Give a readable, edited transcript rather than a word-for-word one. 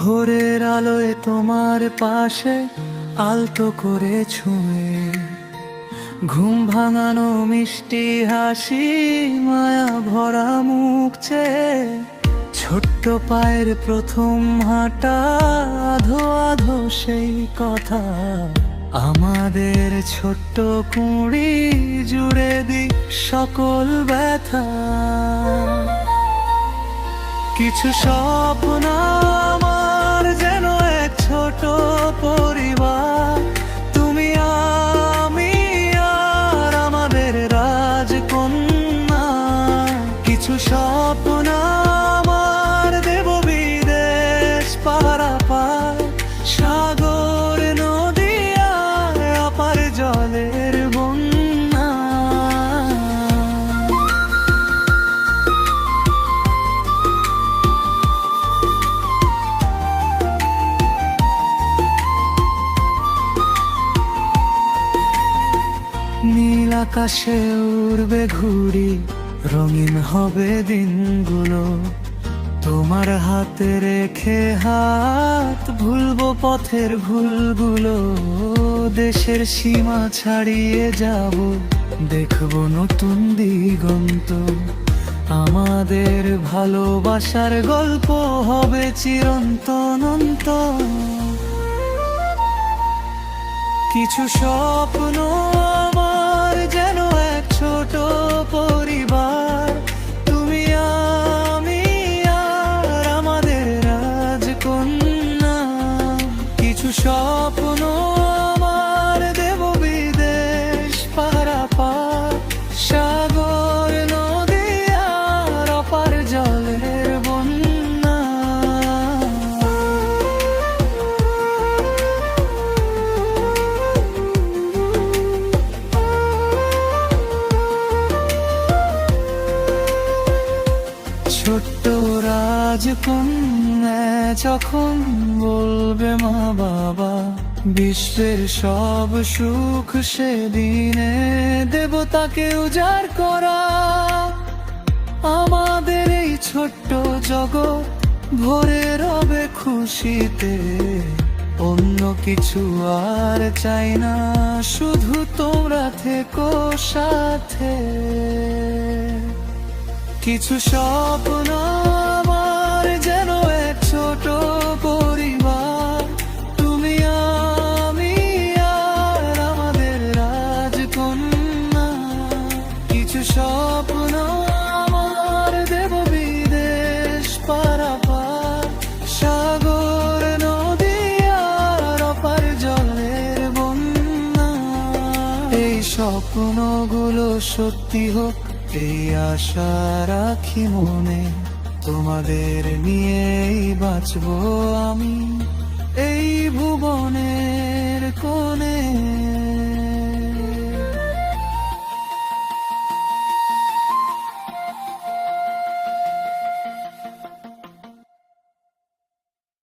ভোরের আলোয় তোমার পাশে আলতো করে ছুঁয়ে, ঘুম ভাঙানো মিষ্টি হাসি, মায়া ভরা মুখ চেয়ে, ছোট্ট পায়ের প্রথম হাঁটা, আধো আধো সেই কথা, আমাদের ছোট্ট কুঁড়ি জুড়ে দি সকল ব্যথা। কিছু স্বপ্ন আমার যেন এক ছোট পরিবার, তুমি আমি আর আমাদের রাজকন্যা। কিছু স্বপ্ন আমার দেব বিদেশ পারাপার, সাগর নদী আর অপার জলের বন্যা। নীল আকাশে উড়বে ঘুড়ি, রঙিন হবে দিনগুলো, তোমার হাতে রেখে হাত ভুলবো পথের ভুলগুলো। দেশের সীমা ছাড়িয়ে যাব, দেখবো নতুন দিগন্ত, আমাদের ভালোবাসার গল্প হবে চিরন্তন। কিছু স্বপ্ন আমার যেন এক ছোট পরিবার, তুমি আমি আর আমাদের রাজকন্যা। কিছু স্বপ্ন আমার দেব বিদেশ পারাপার, সাগর নদী আর অপার জলের বন্যা। ছোট্ট রাজকন্যা যখন বলবে মা বাবা, বিশ্বের সব সুখ সেদিনে দেব তাকে উজাড় করা। আমাদের এই ছোট্ট জগৎ ভরে রবে খুশিতে, অন্য কিছু আর চাই না, শুধু তোমরা থেকো সাথে। কিছু স্বপ্ন আমার যেন এক ছোট পরিবার, তুমি আমি আর আমাদের রাজকন্যা। কিছু স্বপ্ন আমার দেব বিদেশ পারাপার, সাগর নদী আর অপার জলের বন্যা। এই স্বপ্নগুলো সত্যি হোক, এই আশা রাখি মনে, তোমাদের নিয়েই বাঁচবো আমি এই ভুবনের কোণে।